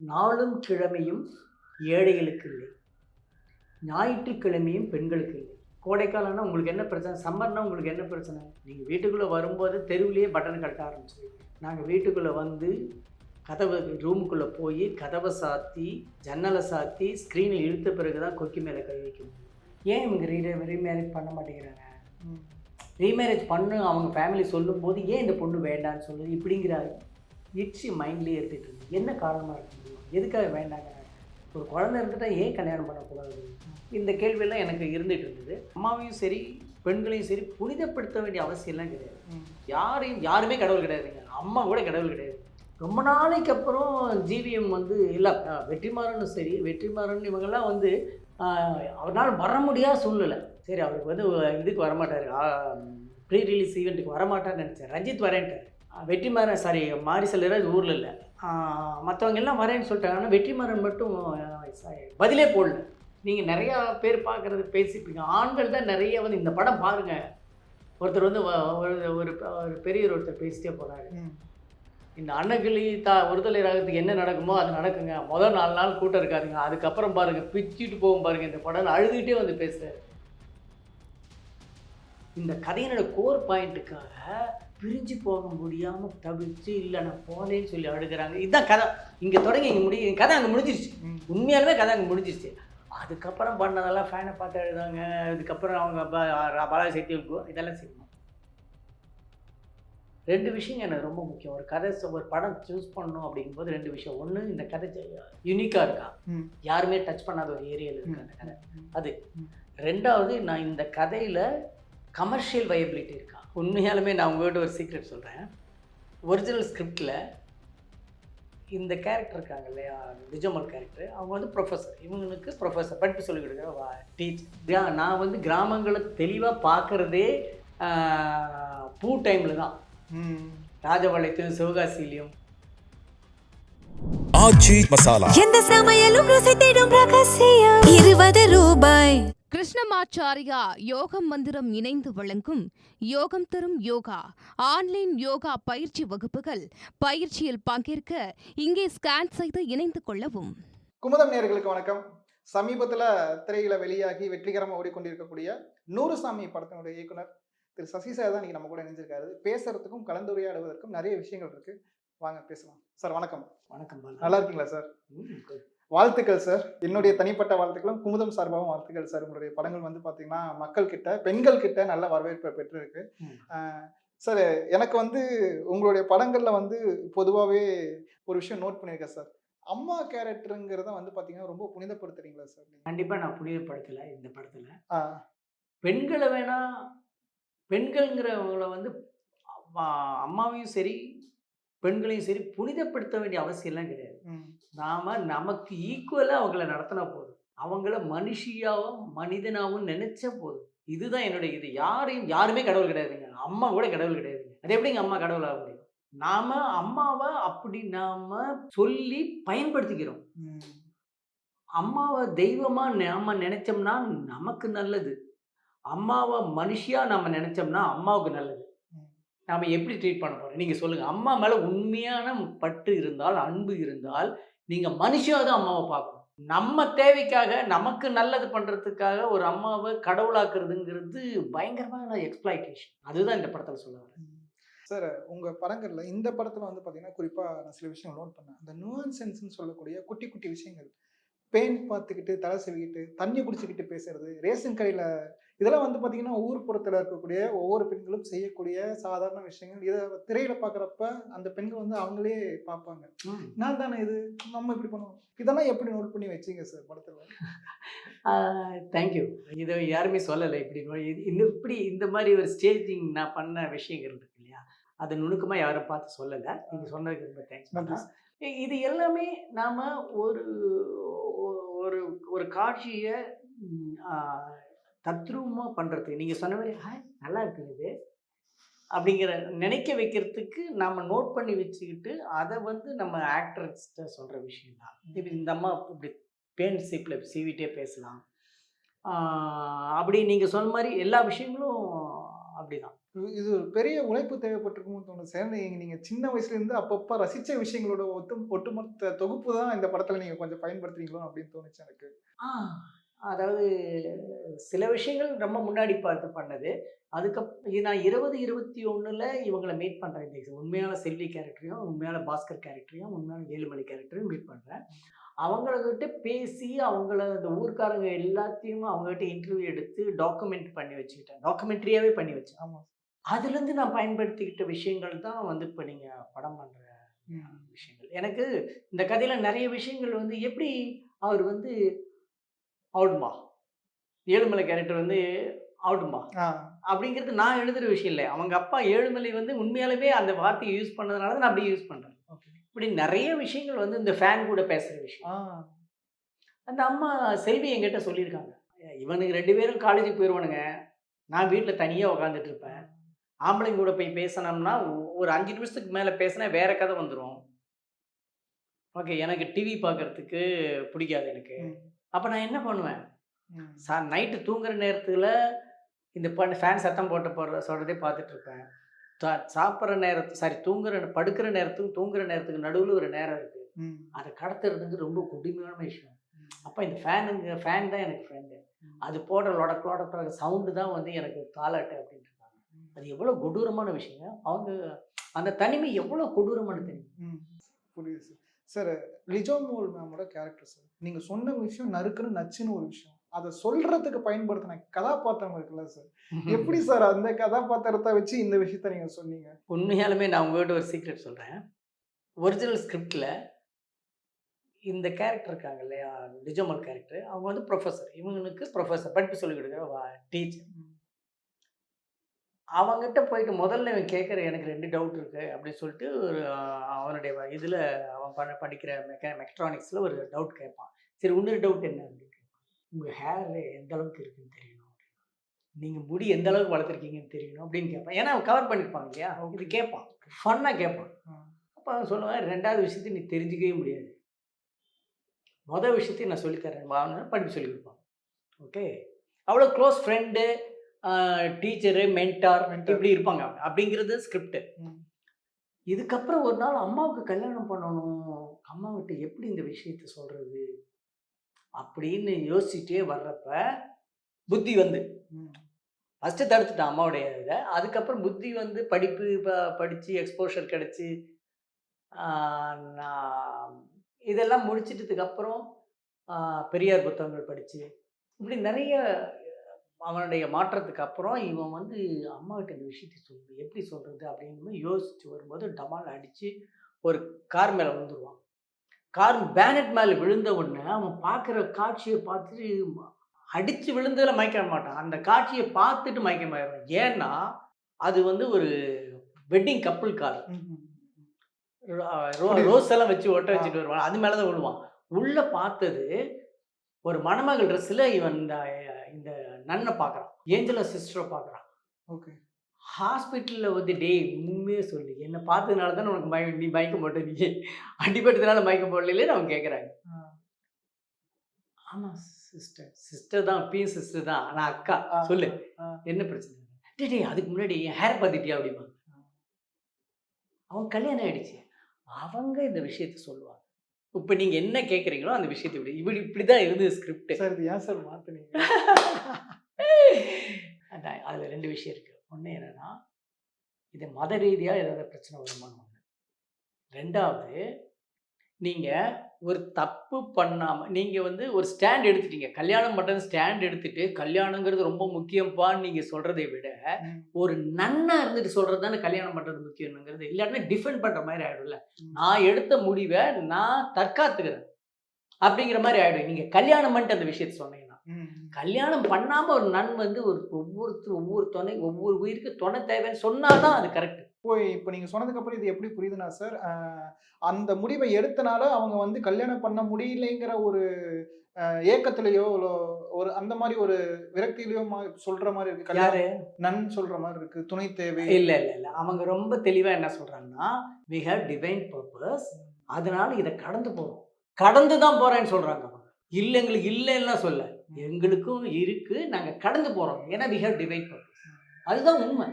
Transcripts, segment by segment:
நாளும் கிழமையும் ஏழைகளுக்கு இல்லை, ஞாயிற்றுக்கிழமையும் பெண்களுக்கு இல்லை. கோடைக்காலம்னா உங்களுக்கு என்ன பிரச்சனை? சம்மர்னா உங்களுக்கு என்ன பிரச்சனை? நீங்கள் வீட்டுக்குள்ளே வரும்போது தெருவிலேயே பட்டன் கட்ட ஆரம்பிச்சிருவீங்க. நாங்கள் வீட்டுக்குள்ளே வந்து கதவை ரூமுக்குள்ளே போய் கதவை சாத்தி ஜன்னலை சாத்தி ஸ்க்ரீனை இழுத்த பிறகு தான் கொக்கி மேலே கை வைக்க முடியும். ஏன் இவங்க ரீமேரேஜ் பண்ண மாட்டேங்கிறாங்க? ரீமேரேஜ் பண்ணு அவங்க ஃபேமிலி சொல்லும்போது ஏன் இந்த பொண்ணு வேண்டான்னு சொல்லுது இப்படிங்கிற இட்ஸி மைண்ட்லேயே எடுத்துகிட்டு இருக்கு. என்ன காரணமாக இருக்க முடியும்? எதுக்காக வேண்டாங்க? ஒரு குழந்தை இருந்துட்டால் ஏன் கல்யாணம் பண்ணக்கூடாது? இந்த கேள்வியெல்லாம் எனக்கு இருந்துகிட்டு இருந்தது. அம்மாவையும் சரி பெண்களையும் சரி புனிதப்படுத்த வேண்டிய அவசியம்லாம் கிடையாது. யாருமே கடவுள் கிடையாதுங்க. அம்மா கூட கடவுள் கிடையாது. ரொம்ப நாளைக்கு அப்புறம் ஜிவிஎம் வந்து இல்லை வெற்றிமாறனும் சரி வெற்றிமாறன் இவங்கெல்லாம் வந்து அவரால் வர முடியாத சூழ்நிலை. சரி அவருக்கு வந்து இதுக்கு வரமாட்டார், ப்ரீ ரிலீஸ் ஈவெண்ட்டுக்கு வரமாட்டார்னு நினச்சேன். ரஞ்சித் வரேன்ட்டார். வெற்றிமாறன் சாரி மாரி செல்வராஜ் ஊரில் இல்லை, மற்றவங்க எல்லாம் வரேன்னு சொல்லிட்டாங்க. ஆனால் வெற்றிமாறன் மட்டும் பதிலே போடல. நீங்கள் நிறையா பேர் பார்க்குறது பேசிப்பீங்க. ஆண்கள் தான் நிறைய வந்து இந்த படம் பாருங்கள். ஒருத்தர் வந்து ஒரு பெரியவர் ஒருத்தர் பேசிட்டே போகிறாரு. இந்த அன்னக்கிளி ஒருதலை ராகத்துக்கு என்ன நடக்குமோ அது நடக்குங்க. முதல் 4 நாள் கூட்டம் இருக்காதுங்க, அதுக்கப்புறம் பாருங்கள் பிச்சுட்டு போகும் பாருங்கள் இந்த படம் அழுதுகிட்டே வந்து பேசுகிறார். இந்த கதையினோட கோர் பாயிண்ட்டுக்காக பிரிஞ்சு போக முடியாமல் தவிர்த்து இல்லை நான் போனேன்னு சொல்லி அழுகிறாங்க. இதுதான் கதை. இங்கே தொடங்கி இங்கே முடியும், கதை அங்கே முடிஞ்சிருச்சு. உண்மையாலுமே கதை அங்கே முடிஞ்சிருச்சு. அதுக்கப்புறம் பண்ணதெல்லாம் ஃபேனை பார்த்து எழுதாங்க. அதுக்கப்புறம் அவங்க பாலாஜி சக்தி இதெல்லாம் செய்யணும். 2 விஷயங்க எனக்கு ரொம்ப முக்கியம். ஒரு கதை ஒரு படம் சூஸ் பண்ணணும் அப்படிங்கும்போது 2 விஷயம். ஒன்று, இந்த கதை யூனிக்காக இருக்கா, யாருமே டச் பண்ணாத ஒரு ஏரியாவில் இருக்கா அந்த கதை, அது. 2வது, நான் இந்த கதையில் கமர்ஷியல் வயபிலிட்டி இருக்கா. உண்மையாலுமே நான் உங்கள்கிட்ட ஒரு சீக்ரெட் சொல்கிறேன். ஒரிஜினல் ஸ்கிரிப்டில் இந்த கேரக்டர் இருக்காங்க இல்லையா, விஜயமல் கேரக்டர், அவங்க வந்து ப்ரொஃபஸர். இவங்களுக்கு ப்ரொஃபஸர் படிப்பு சொல்லிக் கொடுக்குற டீச்சர். நான் வந்து கிராமங்களை தெளிவாக பார்க்குறதே பூ டைமில் தான். ராஜபாளையத்திலும் சிவகாசியிலையும் ஆச்சி மசாலா எந்த சமையலும் ருசி தேடும் ரகசியம் 20 ரூபாய். கிருஷ்ணமாச்சாரியா யோகம் மந்திரம் இணைந்து வழங்கும் யோகம் தரும் யோகா ஆன்லைன் யோகா பயிற்சி வகுப்புகள். பயிற்சியில் பங்கேற்க இங்கே ஸ்கேன் செய்து இணைந்து கொள்ளவும். குமுதம் நேயர்களுக்கு வணக்கம். சமீபத்தில் திரையில வெளியாகி வெற்றிகரமாக ஓடிக்கொண்டிருக்கக்கூடிய 100 சாமி படத்தினுடைய இயக்குனர் திரு சசி சார் தான் இன்னைக்கு நம்ம கூட இணைஞ்சிருக்காரு. பேசுறதுக்கும் கலந்துரையாடுவதற்கும் நிறைய விஷயங்கள் இருக்கு. வாங்க பேசலாம். சார் வணக்கம். வணக்கம். நல்லா இருக்கீங்களா சார்? வாழ்த்துக்கள் சார். என்னுடைய தனிப்பட்ட வாழ்த்துக்களும் குமுதம் சார்பாகவும் வாழ்த்துக்கள் சார். உங்களுடைய படங்கள் வந்து பார்த்தீங்கன்னா மக்கள் கிட்ட பெண்கள் கிட்ட நல்ல வரவேற்பை பெற்றிருக்கு. சார் எனக்கு வந்து உங்களுடைய படங்கள்ல வந்து பொதுவாகவே ஒரு விஷயம் நோட் பண்ணியிருக்கேன் சார். அம்மா கேரக்டருங்கிறத வந்து பார்த்தீங்கன்னா ரொம்ப புனிதப்படுத்துறீங்களா சார்? கண்டிப்பாக நான் புனிதப்படுத்தலை இந்த படத்தில். பெண்களை வேணா பெண்கள்ங்கிறவங்கள வந்து அம்மாவையும் சரி பெண்களையும் சரி புனிதப்படுத்த வேண்டிய அவசியம்லாம் கிடையாது. நமக்கு ஈக்குவலாக அவங்கள நடத்தினா போதும், அவங்கள மனுஷியாவும் மனிதனாகவும் நினைச்ச போதும். இதுதான் என்னுடைய இது. யாருமே கடவுள் கிடையாதுங்க. அம்மா கூட கடவுள் கிடையாதுங்க. அது எப்படிங்க அம்மா கடவுள் ஆக முடியும்? நாம அம்மாவை அப்படி நாம சொல்லி பயன்படுத்திக்கிறோம். அம்மாவை தெய்வமா நாம நினைச்சோம்னா நமக்கு நல்லது. அம்மாவை மனுஷியா நம்ம நினைச்சோம்னா அம்மாவுக்கு நல்லது. நாம எப்படி ட்ரீட் பண்ண போறோம் நீங்க சொல்லுங்க. அம்மா மேல உண்மையான பற்று இருந்தால், அன்பு இருந்தால், நீங்க மனுஷியா தான் அம்மாவை பார்க்கணும். நம்ம தேவைக்காக நமக்கு நல்லது பண்றதுக்காக ஒரு அம்மாவை கடவுளாக்குறதுங்கிறது பயங்கரமான எக்ஸ்ப்ளாய்டேஷன். அதுதான் இந்த படத்துல சொல்ல வரேன். சார் உங்க படங்கள்ல இந்த படத்துல வந்து பாத்தீங்கன்னா குறிப்பா நான் சில விஷயம் நோட் பண்ணேன். அந்த நுவான்சென்ஸ்னு சொல்லக்கூடிய குட்டி குட்டி விஷயங்கள், பெயிண்ட் பார்த்துக்கிட்டு தலை செவிக்கிட்டு தண்ணி குடிச்சுக்கிட்டு பேசுறது, ரேஷன் கடையில், இதெல்லாம் வந்து பார்த்தீங்கன்னா ஊர்ப்புறத்தில் இருக்கக்கூடிய ஒவ்வொரு பெண்களும் செய்யக்கூடிய சாதாரண விஷயங்கள். இதை திரையில பார்க்குறப்ப அந்த பெண்கள் வந்து அவங்களே பார்ப்பாங்க, நான் தானே இது, நம்ம இப்படி பண்ணுவோம். இதெல்லாம் எப்படி நோட் பண்ணி வச்சிங்க சார் படத்தில்? தேங்க்யூ. இதை யாருமே சொல்லலை. இப்படி இந்த மாதிரி ஒரு ஸ்டேஜிங் நான் பண்ண விஷயங்கள் இருக்கு இல்லையா, அது நுணுக்கமாக யாரும் பார்த்து சொல்லலை. நீங்கள் சொன்னதுக்கு ரொம்ப தேங்க்ஸ். இது எல்லாமே நாம் ஒரு ஒரு ஒரு காட்சியை தத்ரூபமாக பண்ணுறதுக்கு நீங்கள் சொன்ன மாதிரி நல்லா இருக்குது இது அப்படிங்கிற நினைக்க வைக்கிறதுக்கு நாம் நோட் பண்ணி வச்சுக்கிட்டு அதை வந்து நம்ம ஆக்டர்ஸ்கிட்ட சொல்கிற விஷயம் தான். இப்போ இந்த அம்மா இப்படி பேன் சீப்பில் சீவிட்டே பேசலாம். அப்படி நீங்கள் சொன்ன மாதிரி எல்லா விஷயங்களும் அப்படி தான். இது ஒரு பெரிய உழைப்பு தேவைப்பட்டிருக்குமோ தோணுது சார். நீங்க சின்ன வயசுல இருந்து அப்பப்ப ரசிச்ச விஷயங்களோட ஒட்டுமொத்த தொகுப்பு தான் இந்த படத்துல நீங்க கொஞ்சம் பயன்படுத்துறீங்களோ அப்படின்னு தோணுச்சு எனக்கு. ஆ அதாவது சில விஷயங்கள் ரொம்ப முன்னாடி பார்த்து பண்ணது. நான் 20, 21ல இவங்கள மீட் பண்றேன். இந்த உண்மையான செல்வி கேரக்டரையும், உண்மையான பாஸ்கர் கேரக்டரையும், உண்மையான வேலுமணி கேரக்டரையும் மீட் பண்றேன். அவங்ககிட்ட பேசி, அவங்கள இந்த ஊர்க்காரங்க எல்லாத்தையும் அவங்ககிட்ட இன்டர்வியூ எடுத்து டாக்குமெண்ட் பண்ணி வச்சுக்கிட்டேன். டாக்குமெண்ட்ரியாவே பண்ணி வச்சேன். ஆமா. அதுலேருந்து நான் பயன்படுத்திக்கிட்ட விஷயங்கள் தான் வந்து இப்போ நீங்க படம் பண்ற விஷயங்கள். எனக்கு இந்த கதையில நெறைய விஷயங்கள் வந்து எப்படி அவர் வந்து அவுடுமா, ஏழுமலை கேரக்டர் வந்து அவுடுமா ஆ. அப்படிங்கிறது நான் எழுதுற விஷயம் இல்ல. அவங்க அப்பா ஏழுமலை வந்து உண்மையாலுமே அந்த வார்த்தைய யூஸ் பண்ணதுனால தான் நான் அப்படியே யூஸ் பண்றேன். ஓகே. இப்படி நெறைய விஷயங்கள் வந்து இந்த ஃபேன் கூட பேசுற விஷயம். ஆ. அந்த அம்மா செல்வி என்கிட்ட சொல்லியிருக்காங்க. இவனுங்க 2 பேரும் காலேஜுக்கு போயிருவானுங்க. நான் வீட்ல தனியா உட்காந்துட்டு இருப்பேன். ஆம்பளைங்க கூட போய் பேசனோம்னா, ஒரு 5 நிமிஷத்துக்கு மேல பேசினா வேற கதை வந்துரும். ஓகே. எனக்கு டிவி பார்க்கறதுக்கு பிடிக்காது எனக்கு. ம். அப்ப நான் என்ன பண்ணுவேன்? ம். நைட்டு தூங்குற நேரத்துல இந்த ஃபேன் சத்தம் சொல்றதே பார்த்துட்டு இருப்பேன். சாப்பிடுற படுக்கிற நேரத்துக்கும், தூங்குற நேரத்துக்கு நடுவுல ஒரு நேரம் இருக்கு. ம். அத கடத்துறதுக்கு ரொம்ப கொடுமையான விஷயம். அப்ப இந்த ஃபேன் தான் எனக்கு ஃப்ரெண்டு. அது போடுற லொடக் சவுண்டு தான் வந்து எனக்கு தாலாட்டு அப்படின்ட்டு இருக்காங்க. அது எவ்வளவு கொடூரமான விஷயம். அவங்க அந்த தனிமை எவ்வளவு கொடூரமான தனிமை. புரியுது சார். சார் லிஜோமோல் மேமோட கேரக்டர் சார். நீங்க சொன்ன விஷயம் நறுக்குன்னு நச்சுன்னு ஒரு விஷயம். அத சொல்றதுக்கு பயன்படுத்தின கதாபாத்திரம் இருக்குல்ல சார். எப்படி சார் அந்த கதாபாத்திரத்த வச்சு இந்த விஷயத்த நீங்க சொன்னீங்க? உண்மையாலுமே நான் உங்ககிட்ட ஒரு சீக்ரெட் சொல்றேன். ஒரிஜினல் ஸ்கிரிப்ட்ல இந்த கேரக்டர் இருக்காங்க இல்லையா, லிஜோமல் கேரக்டர், அவங்க வந்து ப்ரொஃபஸர். இவங்களுக்கு ப்ரொஃபஸர் படிப்பு சொல்லிக் கொடுக்குற டீச்சர். அவங்ககிட்ட போயிட்டு முதல்ல இவன் கேட்குற எனக்கு 2 டவுட் இருக்கு அப்படின்னு சொல்லிட்டு ஒரு அவனுடைய இதில் அவன் படிக்கிற மெக்ட்ரானிக்ஸில் ஒரு டவுட் கேட்பான். சரி இன்னொரு டவுட் என்ன அப்படின்னு கேட்பான். உங்கள் ஹேர் எந்த அளவுக்கு இருக்குன்னு தெரியணும், நீங்கள் முடி எந்த அளவுக்கு வளர்த்துருக்கீங்கன்னு தெரியணும் அப்படின்னு கேட்பான். ஏன்னா அவன் கவர் பண்ணியிருப்பாங்க இல்லையா, இது கேட்பான், ஃபன்னாக கேட்பான். அப்போ அவன் சொல்லுவான், 2வது விஷயத்தை நீ தெரிஞ்சிக்கவே முடியாது, மொதல் விஷயத்தையும் நான் சொல்லித்தரேன் வான்னு படிப்பு சொல்லி கொடுப்பான். ஓகே, அவ்வளோ க்ளோஸ் ஃப்ரெண்டு, டீச்சரு, மென்டார் இப்படி இருப்பாங்க அப்படிங்கிறது ஸ்கிரிப்ட். இதுக்கப்புறம் ஒரு நாள் அம்மாவுக்கு கல்யாணம் பண்ணணும், அம்மாவிட்ட எப்படி இந்த விஷயத்த சொல்றது அப்படின்னு யோசிச்சுட்டே வர்றப்ப புத்தி வந்து ஃபஸ்ட்டு தடுத்துட்டான் அம்மாவுடைய இதை. அதுக்கப்புறம் புத்தி வந்து படிப்பு படித்து எக்ஸ்போஷர் கிடச்சி நான் இதெல்லாம் முடிச்சிட்டதுக்கப்புறம் பெரியார் புத்தகங்கள் படித்து இப்படி நிறைய அவனுடைய மாற்றத்துக்கு அப்புறம் இவன் வந்து அம்மாகிட்ட இந்த விஷயத்தை சொல்லுது, எப்படி சொல்கிறது அப்படின்னு யோசிச்சு வரும்போது டமால் அடித்து ஒரு கார் மேலே விழுந்துருவான். கார் பேனட் மேலே விழுந்த உடனே அவன் பார்க்குற காட்சியை பார்த்துட்டு அடித்து விழுந்ததில் மயக்க மாட்டான், அந்த காட்சியை பார்த்துட்டு மயக்கமாயிடுவான். ஏன்னா அது வந்து ஒரு வெட்டிங் கப்புள் கார், ரோஸ் எல்லாம் வச்சு ஒட்ட வச்சுட்டு வருவான், அது மேலே தான் விழுவான். உள்ளே பார்த்தது ஒரு மணமகள் ட்ரெஸ்ஸில் இவன் இந்த நன்னை பார்க்குறான், ஏஞ்சலா சிஸ்டரை பார்க்குறான். ஓகே, ஹாஸ்பிட்டலில் வந்து டேய் உண்மையே சொல்லி என்னை பார்த்ததுனால தானே உனக்கு நீ மயக்கம் போட்ட, நீ அடிபட்டதுனால மயக்கம் போடலையே அவன் கேட்குறாங்க. ஆமாம் சிஸ்டர் தான், பீன் சிஸ்டர் தான், ஆனால் அக்கா சொல்லு என்ன பிரச்சனை. டே அதுக்கு முன்னாடி ஹேர் பார்த்துட்டியா அப்படிமா, அவன் கல்யாணம் ஆகிடுச்சு, அவங்க இந்த விஷயத்த சொல்லுவாங்க. இப்போ நீங்கள் என்ன கேட்குறீங்களோ அந்த விஷயத்தை இப்படி தான் இருந்தது ஸ்கிரிப்ட். சார் இது ஏன் சார் மாற்றினீங்க? அதான் அதில் 2 விஷயம் இருக்குது. ஒன்று என்னென்னா, இது மத ரீதியாக ஏதாவது பிரச்சனை வருமானம் ஒன்று. 2வது, நீங்கள் ஒரு தப்பு பண்ணாமல் நீங்கள் வந்து ஒரு ஸ்டாண்ட் எடுத்துட்டீங்க, கல்யாணம் பண்ணுறது ஸ்டாண்ட் எடுத்துட்டு கல்யாணங்கிறது ரொம்ப முக்கியம்ப்பான்னு நீங்கள் சொல்கிறதை விட ஒரு நன்னா இருந்துட்டு சொல்கிறது தானே கல்யாணம் பண்ணுறது முக்கியங்கிறது. இல்லாட்டினா டிஃபெண்ட் பண்ணுற மாதிரி ஆகிடும்ல. நான் எடுத்த முடிவை நான் தற்காத்துக்கிறேன் அப்படிங்கிற மாதிரி ஆகிடும். நீங்கள் கல்யாணம் பண்ணிட்டு அந்த விஷயத்தை சொன்னீங்கன்னா, கல்யாணம் பண்ணாமல் ஒரு நன் வந்து ஒவ்வொரு உயிருக்கு துணை தேவைன்னு சொன்னால் தான் அது கரெக்ட். இப்போ நீங்கள் சொன்னதுக்கப்புறம் இது எப்படி புரியுதுன்னா சார், அந்த முடிவை எடுத்தனால அவங்க வந்து கல்யாணம் பண்ண முடியலைங்கிற ஒரு ஏக்கத்திலேயோ ஒரு அந்த மாதிரி ஒரு விரக்தியிலையோ சொல்ற மாதிரி இருக்கு. யாரு நன் சொல்ற மாதிரி இருக்கு, துணை தேவை. இல்லை இல்லை இல்லை, அவங்க ரொம்ப தெளிவாக என்ன சொல்கிறாங்கன்னா, we have divine purpose, அதனால இதை கடந்து போகிறோம், கடந்து தான் போகிறேன்னு சொல்கிறாங்க. அவங்க இல்லை எங்களுக்கு இல்லைன்னா சொல்ல, எங்களுக்கும் இருக்குது, நாங்கள் கடந்து போகிறோம், ஏன்னா we have divine purpose. அதுதான் உண்மை.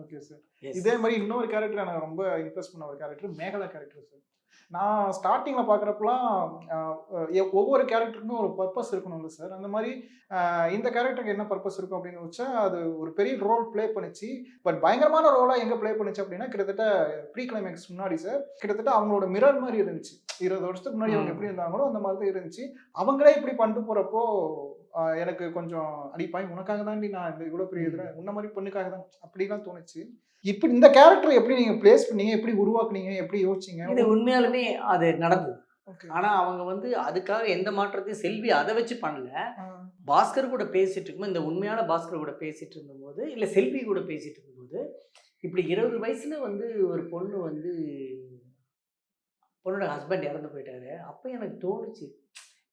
Okay sir. Yes. இதே மாதிரி இன்னொரு கேரக்டர் எனக்கு ரொம்ப இம்ப்ரெஸ் பண்ண ஒரு கேரக்டர் மேகலா கேரக்டர் சார். நான் ஸ்டார்டிங்கில் பார்க்குறப்பலாம் ஒவ்வொரு கேரக்டருக்குமே ஒரு பர்பஸ் இருக்கணும்ல சார். அந்த மாதிரி இந்த கேரக்டருக்கு என்ன பர்பஸ் இருக்கும் அப்படின்னு வச்சா அது ஒரு பெரிய ரோல் ப்ளே பண்ணிச்சு. பட் பயங்கரமான ரோலாக எங்கே ப்ளே பண்ணிச்சு அப்படின்னா கிட்டத்தட்ட ப்ரீ கிளைமேக்ஸ் முன்னாடி சார் கிட்டத்தட்ட அவங்களோட மிரர் மாதிரி இருந்துச்சு. 20 வருஷத்துக்கு முன்னாடி அவங்க எப்படி இருந்தாங்களோ அந்த மாதிரி தான் இருந்துச்சு. அவங்களே இப்படி பண்ணிட்டு போகிறப்போ எனக்கு கொஞ்சம் அடிப்பாய் உனக்காக தாண்டி நான் இந்த இவ்வளோ பெரிய இதில் உன்ன மாதிரி பொண்ணுக்காக தான் அப்படிலாம் தோணுச்சு. இப்படி இந்த கேரக்டர் எப்படி நீங்க பிளேஸ் பண்ணீங்க, எப்படி உருவாக்குனீங்க, எப்படி யோசிச்சீங்க? இது உண்மையாலுமே அது நடந்தது. ஓகே. ஆனா அவங்க வந்து அதுக்காக எந்த மாற்றத்தையும் செல்வி அதை வச்சு பண்ணல. பாஸ்கர் கூட பேசிட்டு இருக்கும்போது, இந்த உண்மையான பாஸ்கர் கூட பேசிட்டு இருந்தபோது, இல்லை செல்வி கூட பேசிட்டு இருக்கும்போது, இப்படி 20 வயசுல வந்து ஒரு பொண்ணு வந்து பொண்ணோட ஹஸ்பண்ட் இறந்து போயிட்டாரு. அப்போ எனக்கு தோணுச்சு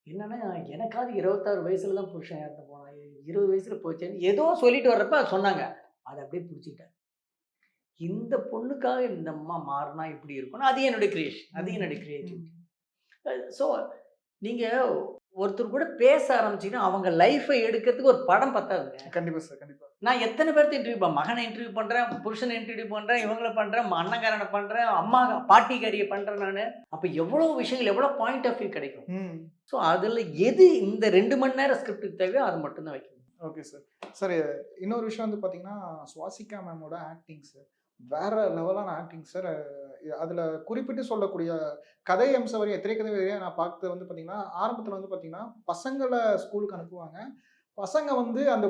என்னன்னா எனக்காவது 26 வயசுல தான் புருஷன் இறந்து போனான், 20 வயசுல போச்சேன்னு ஏதோ சொல்லிட்டு வர்றப்ப சொன்னாங்க. அதை அப்படியே பிடிச்சிக்கிட்டேன். இந்த பொண்ணுக்காக இந்த அம்மா மாறினா இப்படி இருக்கும்னு அது என்னுடைய கிரியேஷன், அது என்னுடைய கிரியேட்டிவிட்டி. ஸோ நீங்கள் ஒருத்தர் கூட பேச ஆரம்பிச்சிங்கன்னா அவங்க லைஃப்பை எடுக்கிறதுக்கு ஒரு படம் பத்தாதுங்க. கண்டிப்பா சார், கண்டிப்பா. நான் எத்தனை பேர்த்த இன்டர்வியூ பண்ணேன், மகனை இன்டர்வியூ பண்ணுறேன், புருஷனை இன்டர்வியூ பண்ணுறேன், இவங்களை பண்ணுறேன், அண்ணங்காரனை பண்ணுறேன், அம்மா பாட்டிக்காரியை பண்ணுறேன். நான் அப்போ எவ்வளோ விஷயங்கள், எவ்வளோ பாயிண்ட் ஆஃப் வியூ கிடைக்கும். ஸோ அதில் எது இந்த 2 மணி நேரம் ஸ்கிரிப்டுக்கு தேவையோ அது மட்டும்தான் வைக்கணும். Okay sir. சார் இன்னொரு விஷயம் வந்து பார்த்தீங்கன்னா சுவாசிகா மேமோட ஆக்டிங் சார் வேற லெவலான ஆக்டிங் சார். அதில் குறிப்பிட்டு சொல்லக்கூடிய கதை அம்சம் வரையும் திரைக்கதை வரையும் நான் பார்த்தது வந்து பார்த்தீங்கன்னா ஆரம்பத்தில் வந்து பார்த்தீங்கன்னா பசங்களை ஸ்கூலுக்கு அனுப்புவாங்க. பசங்க வந்து அந்த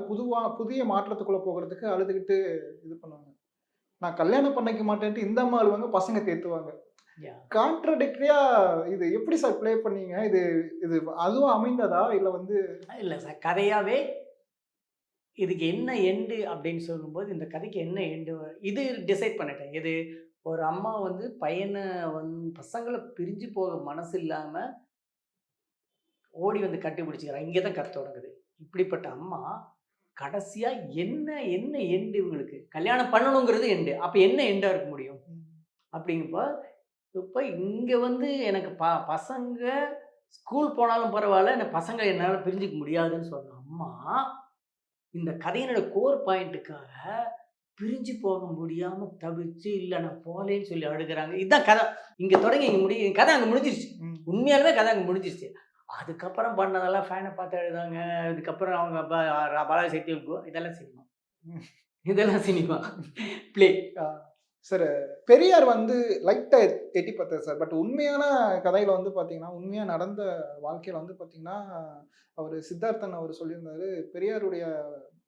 புதிய மாற்றத்துக்குள்ளே போகிறதுக்கு அழுதுகிட்டு இது பண்ணுவாங்க. நான் கல்யாணம் பண்ணிக்க மாட்டேன்ட்டு இந்த அம்மா அழுவாங்க, பசங்க தேத்துவாங்க. கான்ட்ரடிக்டரியா இது எப்படி சார் ப்ளே பண்ணீங்க? இது இது அதுவும் அமைந்ததா இல்லை வந்து? இல்லை சார், கதையாகவே இதுக்கு என்ன எண்டு அப்படின்னு சொல்லும்போது இந்த கதைக்கு என்ன எண்டு இது டிசைட் பண்ணிட்டேன். இது ஒரு அம்மா வந்து பையனை பசங்களை பிரிஞ்சு போக மனசு இல்லாமல் ஓடி வந்து கட்டி பிடிச்சிக்கிறான். இங்கே தான் கதை தொடங்குது. இப்படிப்பட்ட அம்மா கடைசியாக என்ன என்ன எண்டு, இவங்களுக்கு கல்யாணம் பண்ணணுங்கிறது எண்டு. அப்போ என்ன எண்டாக இருக்க முடியும் அப்படிங்கப்போ இப்போ இங்கே வந்து எனக்கு பசங்க ஸ்கூல் போனாலும் பரவாயில்ல, எனக்கு பசங்க என்னால் பிரிஞ்சிக்க முடியாதுன்னு சொன்ன அம்மா இந்த கதையினோட கோர் பாயிண்ட்டுக்காக பிரிஞ்சு போக முடியாமல் தவிர்த்து இல்லை நான் போகலேன்னு சொல்லி அழுகிறாங்க. இதுதான் கதை. இங்கே தொடங்கி இங்கே முடியும், கதை அங்கே முடிஞ்சிருச்சு. உண்மையாலுமே கதை அங்கே முடிஞ்சிருச்சு. அதுக்கப்புறம் பண்ணதெல்லாம் ஃபேனை பார்த்து அழுதாங்க. அதுக்கப்புறம் அவங்க பாலாஜி சக்தி இதெல்லாம் சினிமா, இதெல்லாம் சினிமா பிளே. சார் பெரியார் வந்து லைட்டாக எட்டி பார்த்தார் சார். பட் உண்மையான கதையில் வந்து பார்த்தீங்கன்னா உண்மையாக நடந்த வாழ்க்கையில் வந்து பார்த்தீங்கன்னா அவர் சித்தார்த்தன் அவர் சொல்லியிருந்தாரு பெரியாருடைய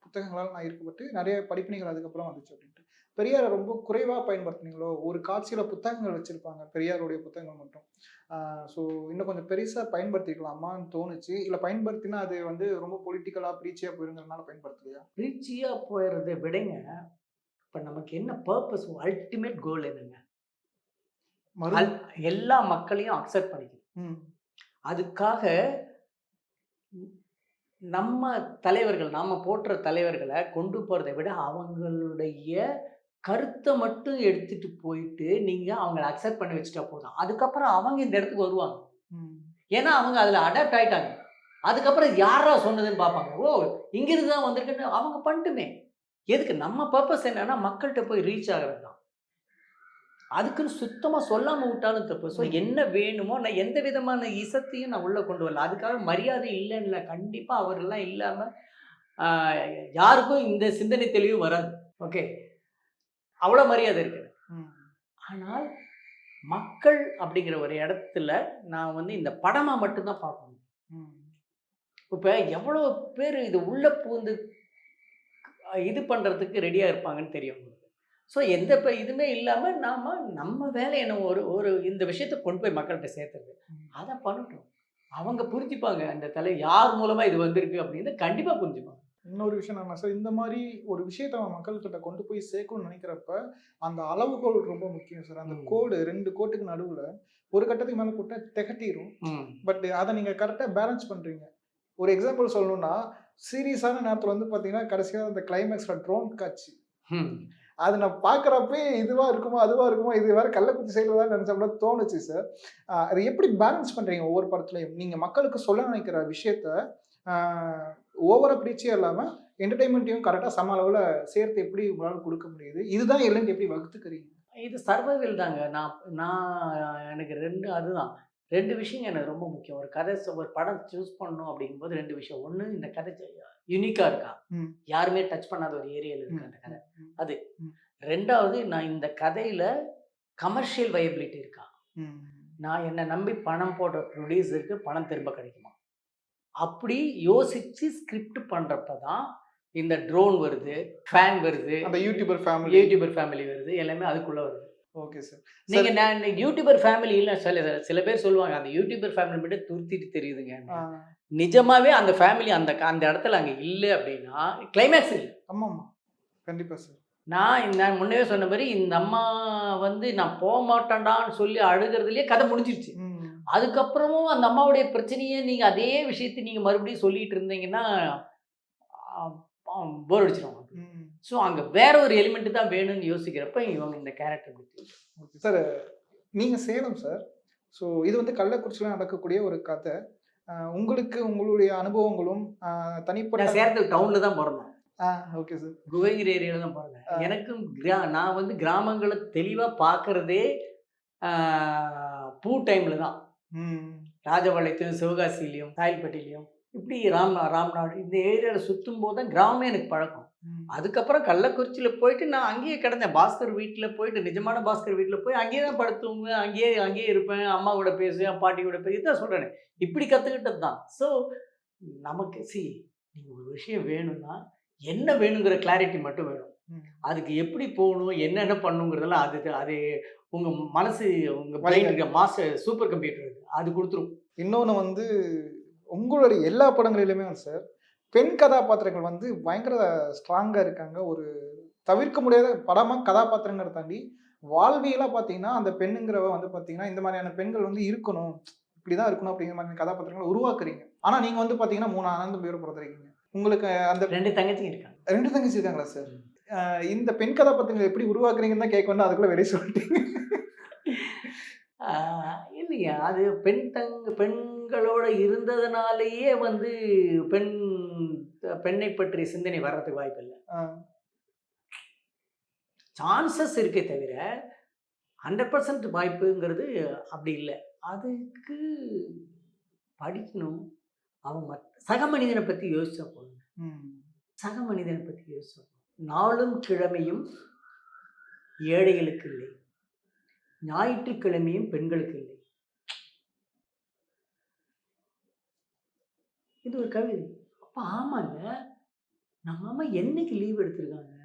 புத்தகங்களால் நான் ஈர்க்கப்பட்டு நிறைய படிப்பினைகள் அதுக்கப்புறம் வந்துச்சு அப்படின்ட்டு. பெரியாரை ரொம்ப குறைவாக பயன்படுத்தினீங்களோ? ஒரு காட்சியில் புத்தகங்கள் வச்சுருப்பாங்க பெரியாருடைய புத்தகங்கள் மட்டும். ஸோ இன்னும் கொஞ்சம் பெருசாக பயன்படுத்திக்கலாமான்னு தோணுச்சு. இல்லை பயன்படுத்தினா அது வந்து ரொம்ப பொலிட்டிக்கலாக ப்ரீச்சியாக போயிருங்கிறதுனால பயன்படுத்தலையா? ப்ரீச்சியாக போயிடுறதை விடைங்க, இப்போ நமக்கு என்ன பர்பஸ், அல்டிமேட் கோல் என்னங்க? எல்லா மக்களையும் அக்செப்ட் பண்ணிக்கணும். அதுக்காக நம்ம தலைவர்கள், நாம போற்ற தலைவர்களை கொண்டு போறதை விட அவங்களுடைய கருத்தை மட்டும் எடுத்துட்டு போயிட்டு நீங்க அவங்களை அக்செப்ட் பண்ணி வச்சுட்டா போதும். அதுக்கப்புறம் அவங்க இந்த இடத்துக்கு வருவாங்க. ஏன்னா அவங்க அதுல அடாப்ட் ஆயிட்டாங்க. அதுக்கப்புறம் யாரா சொன்னதுன்னு பார்ப்பாங்க. ஓ, இங்கிருந்து தான் வந்திருக்குன்னு அவங்க பண்ணிட்டுமே. எதுக்கு? நம்ம பர்பஸ் என்னன்னா மக்கள்கிட்ட போய் ரீச் ஆகிறது தான். அதுக்குன்னு சுத்தமாக சொல்லாமல் விட்டாலும் தப்பு. ஸோ என்ன வேணுமோ நான் எந்த விதமான இசத்தையும் நான் உள்ளே கொண்டு வரல. அதுக்காக மரியாதை இல்லைன்னு இல்லை. கண்டிப்பாக அவரெல்லாம் இல்லாமல் யாருக்கும் இந்த சிந்தனை தெளிவு வராது. ஓகே, அவ்வளோ மரியாதை இருக்குது. ஆனால் மக்கள் அப்படிங்கிற ஒரு இடத்துல நான் வந்து இந்த படமாக மட்டும்தான் பார்க்கணும். இப்போ எவ்வளோ பேர் இது உள்ளே பூந்து இது பண்ணுறதுக்கு ரெடியாக இருப்பாங்கன்னு தெரியும். ஸோ எந்த இப்போ இதுவுமே இல்லாமல் நம்ம வேலை என்ன ஒரு இந்த விஷயத்தை கொண்டு போய் மக்கள்கிட்ட சேர்த்துறது, அதை பண்ணட்டும். அவங்க புரிஞ்சுப்பாங்க அந்த தலை யார் மூலமாக இது வந்திருக்கு அப்படின்னு கண்டிப்பாக புரிஞ்சுப்பாங்க. இன்னொரு விஷயம் என்ன சார், இந்த மாதிரி ஒரு விஷயத்த மக்கள்கிட்ட கொண்டு போய் சேர்க்கணும்னு நினைக்கிறப்ப அந்த அளவுகோல் ரொம்ப முக்கியம் சார். அந்த கோடு 2 கோட்டுக்கு நடுவில் ஒரு கட்டத்துக்கு மேலே போட்டால் திகட்டிடும். பட் அதை நீங்கள் கரெக்டாக பேலன்ஸ் பண்ணுறீங்க. ஒரு எக்ஸாம்பிள் சொல்லணும்னா சீரியஸான நேரத்தில் வந்து பார்த்தீங்கன்னா கடைசியாக அந்த கிளைமேக்ஸில் ட்ரோன் காட்சி, அது நான் பார்க்குறப்ப இதுவாக இருக்குமோ அதுவாக இருக்குமோ, இது வேறு கள்ளக்குறிச்சி சைடில் தான் நினச்சா தோணுச்சு சார். அதை எப்படி பேலன்ஸ் பண்ணுறீங்க ஒவ்வொரு படத்துலையும்? நீங்கள் மக்களுக்கு சொல்ல நினைக்கிற விஷயத்த ஓவராக பிரீச்சியாக இல்லாமல் என்டர்டைன்மெண்ட்டையும் கரெக்டாக சம அளவில் சேர்த்து எப்படி உங்களால் கொடுக்க முடியுது? இதுதான் இல்லைன்னு எப்படி வகுத்துக்கிறீங்க? இது சர்வைவல் தாங்க. நான் நான் எனக்கு 2 அதுதான். 2 விஷயம் எனக்கு ரொம்ப முக்கியம். ஒரு கதை ஒரு படம் சூஸ் பண்ணணும் அப்படிங்கும்போது 2 விஷயம். ஒண்ணு இந்த கதை யூனிக்கா இருக்கா? ம். யாருமே டச் பண்ணாத ஒரு ஏரியால ம். இருக்கு அந்த கதை. ம். அது. ம். 2வது நான் இந்த கதையில கமர்ஷியல் வயபிலிட்டி இருக்கா? ம். நான் என்ன நம்பி பணம் போடுற ப்ரொடியூசருக்கு பணம் திரும்ப கிடைக்குமா? அப்படி யோசிச்சு ஸ்கிரிப்ட் பண்றப்ப தான் இந்த ட்ரோன் வருது, ஃபேன் வருது, அந்த யூடியூபர் ஃபேமிலி. யூடியூபர் ஃபேமிலி வருது. எல்லாமே அதுக்குள்ள வருது. Okay sir. நீங்க நான் யூடியூபர் ஃபேமிலி இல்ல சில பேர் சொல்லுவாங்க அந்த யூடியூபர் ஃபேமிலி மட்டும் துருத்திட்டு தெரியுதுங்க. நிஜமாவே அந்த ஃபேமிலி அந்த அந்த இடத்துல அங்க இல்ல அப்படின்னா கிளைமேக்ஸ் இல்ல. ஆமாம்மா, கண்டிப்பாக சார். நான் முன்னவே சொன்ன மாதிரி இந்த அம்மா வந்து நான் போக மாட்டேன்டான்னு சொல்லி அழுகிறதுலயே கதை முடிஞ்சிருச்சு. ம். அதுக்கப்புறமும் அந்த அம்மாவுடைய பிரச்சனையை நீங்க அதே விஷயத்தை நீங்க மறுபடியும் சொல்லிட்டு இருந்தீங்கன்னா போர் அடிச்சிடும். ம். ஸோ அங்க வேற ஒரு எலிமெண்ட் தான் வேணும்னு யோசிக்கிறப்ப இவங்க இந்த கேரக்டர் பத்தி. Okay sir. நீங்கள் சேலம் சார். ஸோ இது வந்து கள்ளக்குறிச்சியில் நடக்கக்கூடிய ஒரு கதை. உங்களுக்கு உங்களுடைய அனுபவங்களும் தனிப்பட்ட நான் சேலத்தில் டவுன்ல தான் பிறந்தேன். Okay sir. குகைங்கிற ஏரியாவில் தான் பிறந்தேன். எனக்கும் நான் வந்து கிராமங்களை தெளிவாக பார்க்கறதே பூ டைமில் தான். ம். ராஜபாளையத்தையும் சிவகாசிலையும் காயல்பட்டிலையும் இப்படி ராம்நாடு இந்த ஏரியாவில் சுற்றும் போது தான் கிராமமே எனக்கு பழக்கம். அதுக்கப்புறம் கள்ளக்குறிச்சியில் போயிட்டு நான் அங்கேயே கிடந்தேன். பாஸ்கர் வீட்டில் போயிட்டு நிஜமான பாஸ்கர் வீட்டில் போய் அங்கேயே தான் படுத்துவேன், அங்கேயே இருப்பேன், அம்மா கூட பேசுவேன், பாட்டி கூட பேசி தான் சொல்கிறேன். இப்படி கற்றுக்கிட்டது தான். ஸோ நமக்கு நீங்கள் ஒரு விஷயம் வேணும்னா என்ன வேணுங்கிற கிளாரிட்டி மட்டும் வேணும். அதுக்கு எப்படி போகணும், என்னென்ன பண்ணணுங்கிறதெல்லாம் அது உங்கள் மனசு, உங்கள் பிரெயின் இருக்க மாஸ்டர் சூப்பர் கம்ப்யூட்டர் அது கொடுத்துரும். இன்னொன்று வந்து உங்களுடைய எல்லா படங்களிலுமே வந்து சார் பெண் கதாபாத்திரங்கள் வந்து பயங்கர ஸ்ட்ராங்காக இருக்காங்க. ஒரு தவிர்க்க முடியாத படமாக கதாபாத்திரங்களை தாண்டி வாழ்வியலாக பார்த்தீங்கன்னா அந்த பெண்ணுங்கிறவ வந்து பார்த்தீங்கன்னா இந்த மாதிரியான பெண்கள் வந்து இருக்கணும், இப்படி தான் இருக்கணும் அப்படிங்கிற மாதிரி கதாபாத்திரங்களை உருவாக்குறீங்க. ஆனால் நீங்கள் வந்து பார்த்தீங்கன்னா 3 ஆனந்தம் பேரை பிறந்திருக்கீங்க. உங்களுக்கு அந்த 2 தங்கச்சிங்க இருக்காங்க. 2 தங்கச்சி இருக்காங்களா சார்? இந்த பெண் கதாபாத்திரங்களை எப்படி உருவாக்குறீங்கன்னு தான் கேட்க வந்து அதுக்குள்ளே வெளியே சொல்லிட்டீங்க. இல்லையா, அது பெண்களோட இருந்ததுனாலேயே வந்து பெண்ணை பற்றிய சிந்தனை வர்றதுக்கு வாய்ப்பு இல்லை. சான்சஸ் இருக்கே தவிர 100% வாய்ப்புங்கிறது அப்படி இல்லை. அதுக்கு படிக்கணும். அவங்க சக மனிதனை பற்றி யோசிச்சா போதும். சக மனிதனை பற்றி யோசிச்சா போதும். நாளும் கிழமையும் ஏழைகளுக்கு இல்லை, ஞாயிற்றுக்கிழமையும் பெண்களுக்கு இல்லை. இது ஒரு கவிதை. அப்ப ஆமாங்க, நம்ம அம்மா என்னைக்கு லீவ் எடுத்திருக்காங்க,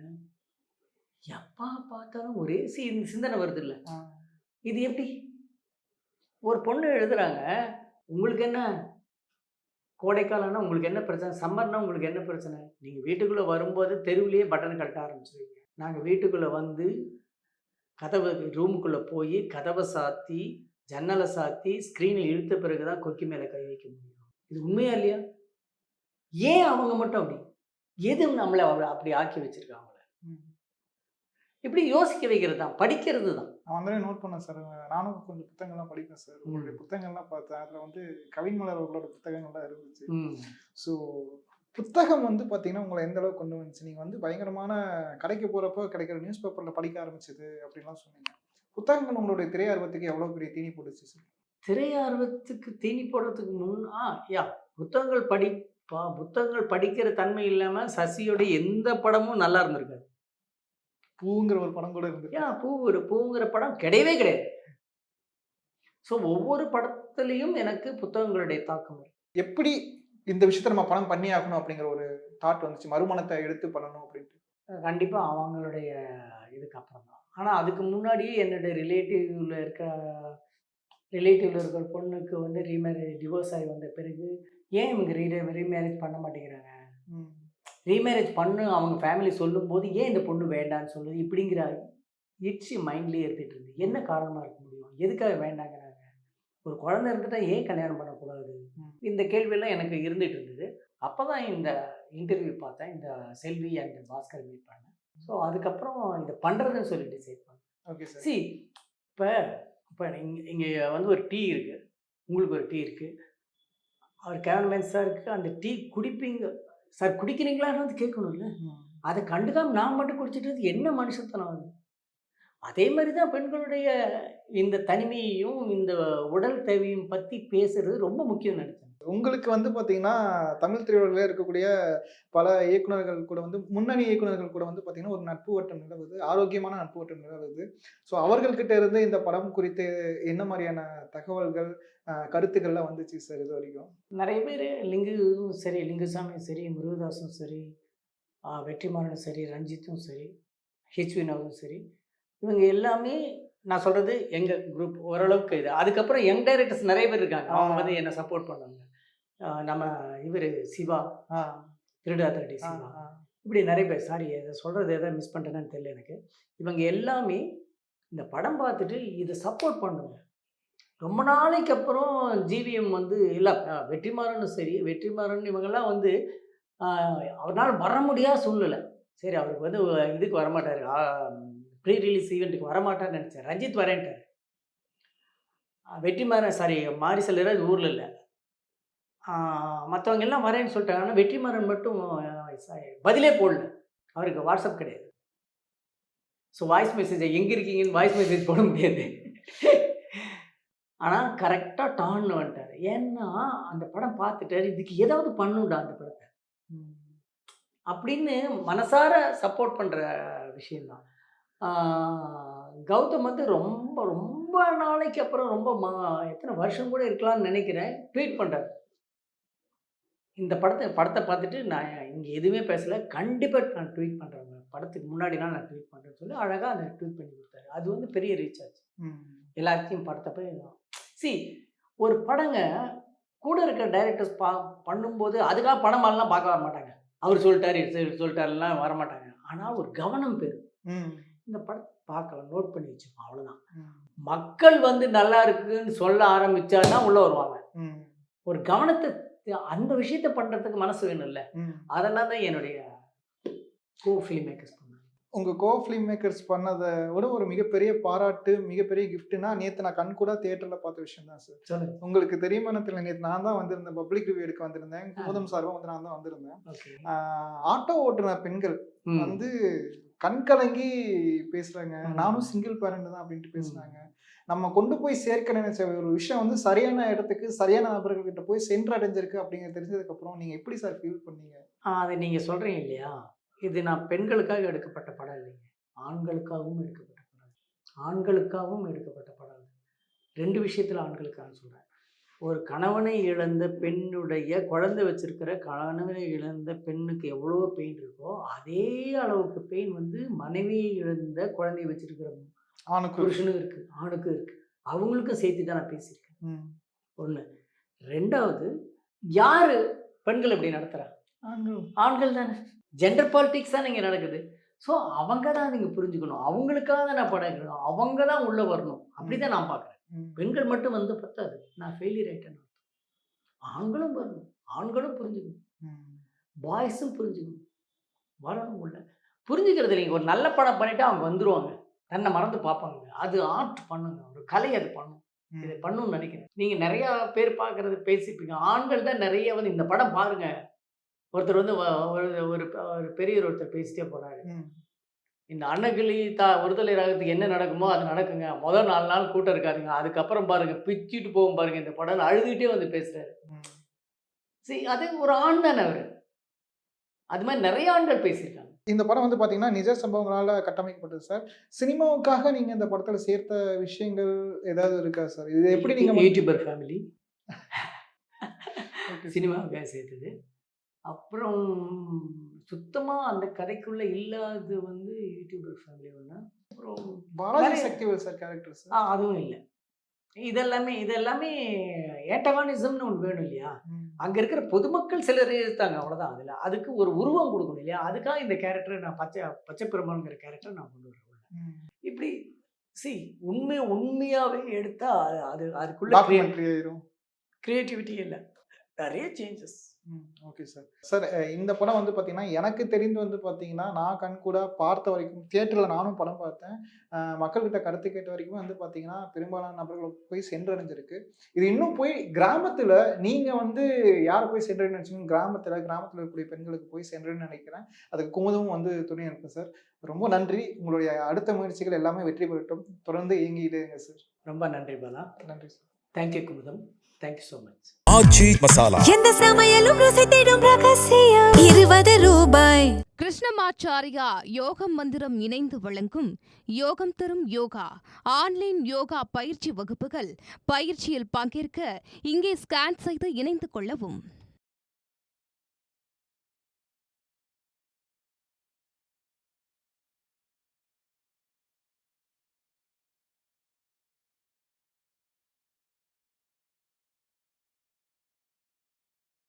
எப்பா பார்த்தாலும் ஒரே சிந்தனை வருது இல்ல. இது எப்படி ஒரு பொண்ணு எழுதுறாங்க, உங்களுக்கு என்ன கோடைக்காலம்னா உங்களுக்கு என்ன பிரச்சனை, சம்மர்னா உங்களுக்கு என்ன பிரச்சனை, நீங்க வீட்டுக்குள்ள வரும்போது தெருவிலேயே பட்டன் கட்ட ஆரம்பிச்சிருவீங்க. நாங்க வீட்டுக்குள்ள வந்து கதவு ரூமுக்குள்ளே போய் கதவை சாத்தி ஜன்னலை சாத்தி ஸ்க்ரீனை இழுத்த பிறகு தான் கொக்கி மேலே கை வைக்க முடியும். இது உண்மையா இல்லையா? ஏன் அவங்க மட்டும் அப்படி, எது நம்மளை அப்படி ஆக்கி வச்சிருக்காங்க? இப்படி யோசிக்க வைக்கிறது தான், படிக்கிறது தான். நான் வந்து நோட் பண்ணேன் சார். நானும் கொஞ்சம் புத்தகங்கள்லாம் படிப்பேன் சார். உங்களுடைய புத்தகங்கள்லாம் பார்த்தேன். அதில் வந்து கவின்மலர் அவர்களோட புத்தகங்கள்லாம் இருந்துச்சு. ஸோ புத்தகம் வந்து பார்த்தீங்கன்னா உங்களை எந்த அளவுக்கு கொண்டு வந்துச்சு? நீங்கள் வந்து பயங்கரமான கடைக்கு போகிறப்போ கிடைக்கிற நியூஸ் பேப்பரில் படிக்க ஆரம்பிச்சது அப்படின்லாம் சொன்னீங்க. புத்தகங்கள் உங்களுடைய திரையார்வத்துக்கு எவ்வளோ பெரிய தீனி போட்டுச்சு சார்? திரையார்வத்துக்கு தீனி போடுறதுக்கு புத்தகங்கள் படிக்கிற தன்மை இல்லாமல் சசியோட எந்த படமும் நல்லா இருந்திருக்காது. பூங்கிற ஒரு படம் கூட இருந்து பூங்கிற படம் கிடையவே கிடையாது. ஸோ ஒவ்வொரு படத்துலையும் எனக்கு புத்தகங்களுடைய தாக்கம். எப்படி இந்த விஷயத்த நம்ம படம் பண்ணி ஆகணும் அப்படிங்கிற ஒரு தாட் வந்துச்சு, மறுமணத்தை எடுத்து பண்ணணும் அப்படின்ட்டு? கண்டிப்பாக அவங்களுடைய இதுக்கு அப்புறம் தான். ஆனால் அதுக்கு முன்னாடியே என்னுடைய ரிலேட்டிவ்ல இருக்கிற பொண்ணுக்கு வந்து டிவோர்ஸ் ஆகி வந்த பிறகு ஏன் இவங்க ரீமேரேஜ் பண்ண மாட்டேங்கிறாங்க, ரீமேரேஜ் பண்ணு அவங்க ஃபேமிலி சொல்லும்போது ஏன் இந்த பொண்ணு வேண்டான்னு சொல்லுது, இப்படிங்கிற இட்ஸி மைண்ட்லேயே எடுத்துகிட்டு இருந்து என்ன காரணமாக இருக்க முடியும், எதுக்காக வேண்டாங்கிறாங்க, ஒரு குழந்தை இருந்துட்டா ஏன் கல்யாணம் பண்ணக்கூடாது, இந்த கேள்வியெல்லாம் எனக்கு இருந்துகிட்டு இருந்தது. அப்போ தான் இந்த இன்டர்வியூ பார்த்தேன், இந்த செல்வி அண்ட் பாஸ்கர் மீட் பண்ணேன். ஸோ அதுக்கப்புறம் இதை பண்ணுறதுன்னு சொல்லி டிசைட் பண்ணேன். Okay sir. இப்போ இங்கே வந்து ஒரு டீ இருக்குது, உங்களுக்கு ஒரு டீ இருக்குது, அவர் கேமராமேன் சாருக்கு அந்த டீ குடிப்பீங்க சார் குடிக்கிறீங்களான்னு வந்து கேட்கணும்ல. அதை கண்டுக்காம நான் மட்டும் குடிச்சிட்டு என்ன மனுஷத்தனம் அது? அதே மாதிரி தான் பெண்களுடைய இந்த தனிமையையும் இந்த உடல் தேவையும் பற்றி பேசுறது ரொம்ப முக்கியம் நினைச்சேன். உங்களுக்கு வந்து பார்த்தீங்கன்னா, தமிழ் திரையுலகில இருக்கக்கூடிய பல இயக்குனர்கள் கூட வந்து முன்னணி இயக்குனர்கள் கூட வந்து பார்த்தீங்கன்னா, ஒரு நட்பு வட்டம் நிலவுது. ஆரோக்கியமான நட்பு வட்டம் நிலவுது. ஸோ அவர்கள்கிட்ட இருந்து இந்த படம் குறித்து என்ன மாரியான தகவல்கள், கருத்துக்கள்லாம் வந்துச்சு சார் இதுவரைக்கும்? நிறைய பேர் லிங்குவும் சரி, லிங்குசாமியும் சரி, முருகதாஸும் சரி, வெற்றிமாறனும் சரி, ரஞ்சித்தும் சரி, ஹெச் வினோவும் சரி, இவங்க எல்லாமே நான் சொல்கிறது எங்கள் குரூப் ஓரளவுக்கு இது. அதுக்கப்புறம் யங் டைரக்டர்ஸ் நிறைய பேர் இருக்காங்க. அவங்க வந்து என்னை சப்போர்ட் பண்ணாங்க. நம்ம இவர் சிவா, ஆ, திருடாதடி ஆ, சிவா, ஆ. இப்படி நிறைய பேர். சாரி இதை சொல்கிறது எதாவது மிஸ் பண்ணிட்டேன்னு தெரியல எனக்கு. இவங்க எல்லாமே இந்த படம் பார்த்துட்டு இதை சப்போர்ட் பண்ணுங்க. ரொம்ப நாளைக்கு அப்புறம் ஜிவிஎம் வந்து இல்லை, வெற்றிமாறனும் சரி, வெற்றிமாறன் இவங்கெல்லாம் வந்து அவரால் வர முடியாத சூழ்நிலை. சரி அவருக்கு வந்து இதுக்கு வரமாட்டார், ப்ரீ ரிலீஸ் ஈவெண்ட்டுக்கு வரமாட்டார்னு நினச்சேன். ரஞ்சித் வரேன்ட்டார். வெற்றிமாறன் சாரி மாரி செல்வராஜ் ஊரில் இல்லை. மற்றவங்க எல்லாம் வரேன்னு சொல்லிட்டாங்க. ஆனால் வெற்றிமாறன் மட்டும் பதிலே போடல. அவருக்கு வாட்ஸ்அப் கிடையாது. ஸோ வாய்ஸ் மெசேஜை எங்கே இருக்கீங்கன்னு வாய்ஸ் மெசேஜ் போட முடியாது. ஆனால் கரெக்டாக டான்னு வந்துட்டார். ஏன்னா அந்த படம் பார்த்துட்டாரு, இதுக்கு ஏதாவது பண்ணுண்டா அந்த படத்தை அப்படின்னு மனசார சப்போர்ட் பண்ணுற விஷயந்தான். கௌதம் வந்து ரொம்ப ரொம்ப நாளைக்கு அப்புறம் ரொம்ப எத்தனை வருஷம் கூட இருக்கலாம்னு நினைக்கிறேன், ட்வீட் பண்ணுறாரு. இந்த படத்தை பார்த்துட்டு நான் இங்கே எதுவுமே பேசலை, கண்டிப்பாக நான் ட்வீட் பண்ணுறேன், படத்துக்கு முன்னாடிலாம் நான் ட்வீட் பண்ணுறேன்னு சொல்லி அழகாக அந்த ட்வீட் பண்ணி கொடுத்தாரு. அது வந்து பெரிய ரீச் ஆச்சு. எல்லாத்தையும் படத்தை போய் ஒரு படங்க கூட இருக்கிற டைரக்டர்ஸ் பண்ணும்போது அதுக்காக படம் எல்லாம் பார்க்க வர மாட்டாங்க. அவர் சொல்லிட்டாரு சொல்லிட்டாருலாம் வரமாட்டாங்க. ஆனால் ஒரு கவனம் பெறும். இந்த படத்தை பார்க்கலாம், நோட் பண்ணி வச்சுக்கோம், அவ்வளோதான். மக்கள் வந்து நல்லா இருக்குன்னு சொல்ல ஆரம்பிச்சாதான் உள்ள வருவாங்க. ஒரு கவனத்தை அந்த விஷயத்த பண்றதுக்கு மனசு வேணும்ல. அதெல்லாம் தான் என்னுடைய கோ ஃபிலிம் மேக்கர்ஸ் பண்ணாங்க. உங்க கோ ஃபிலிம் மேக்கர்ஸ் பண்ணதை விட ஒரு மிகப்பெரிய பாராட்டு, மிகப்பெரிய கிஃப்ட்னா நேற்று நான் கண் கூட தியேட்டர்ல பார்த்த விஷயம் தான் சார். சொல்லுங்க. உங்களுக்கு தெரியுமான்னு தெரியல, நேற்று நான் தான் வந்திருந்தேன், பப்ளிக் ரிவ்யூ எடுக்க வந்திருந்தேன். குமுதம் சார்பாக வந்து நான் தான் வந்திருந்தேன். ஆட்டோ ஓட்டுன பெண்கள் வந்து கண் கலங்கி பேசுறாங்க. நானும் சிங்கிள் பேரண்ட் தான் அப்படின்ட்டு பேசுறாங்க. நம்ம கொண்டு போய் சேர்க்க நினைச்ச ஒரு விஷயம் வந்து சரியான இடத்துக்கு சரியான நபர்கள்கிட்ட போய் சென்றடைஞ்சிருக்கு அப்படிங்கிறது தெரிஞ்சதுக்கு அப்புறம் நீங்க எப்படி சார் ஃபீல் பண்ணீங்க? அதை நீங்க சொல்றீங்க இல்லையா, இது நான் பெண்களுக்காக எடுக்கப்பட்ட படம் இல்லைங்க, ஆண்களுக்காகவும் எடுக்கப்பட்ட படம். ஆண்களுக்காகவும் எடுக்கப்பட்ட படம். 2 விஷயத்துல ஆண்களுக்காக சொல்றேன். ஒரு கணவனை இழந்த பெண்ணுடைய குழந்தை வச்சிருக்கிற கணவனை இழந்த பெண்ணுக்கு எவ்வளோ பெயின் இருக்கோ அதே அளவுக்கு பெயின் வந்து மனைவியை இழந்த குழந்தையை வச்சிருக்கிற புருஷனும் இருக்கு, ஆணுக்கும் இருக்கு. அவங்களுக்கும் சேர்த்து தான் நான் பேசியிருக்கேன். ஒன்று. 2வது, யாரு பெண்கள் இப்படி நடத்துறா? ஆண்கள் தானே. ஜெண்டர் பாலிட்டிக்ஸ் தான் இங்கே நடக்குது. ஸோ அவங்க தான் நீங்கள் புரிஞ்சுக்கணும், அவங்களுக்காக தான் நான் படம் எடுக்கணும், அவங்க தான் உள்ளே வரணும். அப்படி தான் நான் பார்க்குறேன். பெண்கள் மட்டும் வந்து பத்தாது, நான் ஃபெயிலியர் ஆகிட்டேன். ஆண்களும் வரணும், ஆண்களும் புரிஞ்சுக்கணும், பாய்ஸும் புரிஞ்சுக்கணும், வரணும். உள்ள புரிஞ்சுக்கிறது இல்லைங்க. ஒரு நல்ல படம் பண்ணிவிட்டு அவங்க வந்துடுவாங்க, தன்னை மறந்து பார்ப்பாங்க. அது ஆர்ட் பண்ணுங்க, ஒரு கலை அது பண்ணும். இதை பண்ணணும்னு நினைக்கிறேன். நீங்கள் நிறையா பேர் பார்க்குறது பேசிப்பீங்க, ஆண்கள் தான் நிறைய வந்து இந்த படம் பாருங்க. ஒருத்தர் வந்து ஒரு பெரியவர் ஒருத்தர் பேசிட்டே போகிறாரு, இந்த அன்னக்கிளி ஒருதலை ராகத்துக்கு என்ன நடக்குமோ அது நடக்குங்க, முதல் 4 நாள் கூட்டம் இருக்காதுங்க, அதுக்கப்புறம் பாருங்க பிச்சுட்டு போகும் பாருங்க இந்த படம், அழுதுகிட்டே வந்து பேசுறாரு. சரி, அது ஒரு ஆண் தானே அவர். அது மாதிரி நிறைய ஆண்கள் பேசியிருக்காங்க. இந்த படம் வந்து பார்த்தீங்கன்னா நிஜ சம்பவங்களால கட்டமைக்கப்பட்டது சார். சினிமாவுக்காக நீங்கள் இந்த படத்தில் சேர்த்த விஷயங்கள் ஏதாவது இருக்கா சார்? இது எப்படி நீங்கள் யூடியூபர் ஃபேமிலி சினிமாவுக்காக சேர்த்தது. அப்புறம் சுத்தமாக அந்த கதைக்குள்ளே இல்லாதது வந்து யூடியூபர் ஃபேமிலி ஒன்று. அப்புறம் பாலாஜி சக்திவேல் சார் கேரக்டர்ஸ் அதுவும் இல்லை. இதெல்லாமே ஏட்டகானிசம்னு ஒன்று வேணும் இல்லையா? அங்கே இருக்கிற பொதுமக்கள் சிலர் இருக்காங்க, அவ்வளோதான். அதில் அதுக்கு ஒரு உருவம் கொடுக்கணும் இல்லையா? அதுக்காக இந்த கேரக்டரை நான் பச்சை பெருமாள்ங்கிற கேரக்டரை நான் கொண்டு வருவேன். இப்படி உண்மையாகவே எடுத்தால் அது அதுக்குள்ள கிரியேட்டிவிட்டி இல்லை. நிறைய சேஞ்சஸ். Okay sir. சார் இந்த படம் வந்து பார்த்தீங்கன்னா, எனக்கு தெரிந்து வந்து பார்த்தீங்கன்னா, நான் கண்கூடா பார்த்த வரைக்கும் தியேட்டரில் நானும் படம் பார்த்தேன். மக்கள்கிட்ட கருத்து கேட்ட வரைக்கும் வந்து பார்த்தீங்கன்னா, பெரும்பாலான நபர்களுக்கு போய் சென்றடைஞ்சிருக்கு. இது இன்னும் போய் கிராமத்தில நீங்க வந்து யாரை போய் சென்றடைன்னு நினைச்சீங்க? கிராமத்தில இருக்கக்கூடிய பெண்களுக்கு போய் சென்றடைன்னு நினைக்கிறேன். அதுக்கு குமுதமும் வந்து துணை இருக்கு சார். ரொம்ப நன்றி. உங்களுடைய அடுத்த முயற்சிகள் எல்லாமே வெற்றி பெறட்டும். தொடர்ந்து இயங்கிட்டே இருங்க சார். ரொம்ப நன்றி பாலா. நன்றி sir. Thank you Kumudam. Thank you so much. Aachi masala. எந்த சமையலும் ருசி தேடும் ரகசியம் 20 ரூபாய். கிருஷ்ணமாச்சாரியா யோகம் மந்திரம் இணைந்து வழங்கும் யோகம் தரும் யோகா ஆன்லைன் யோகா பயிற்சி வகுப்புகள். பயிற்சியில் பங்கேற்க இங்கே ஸ்கேன் செய்து இணைந்து கொள்ளவும்.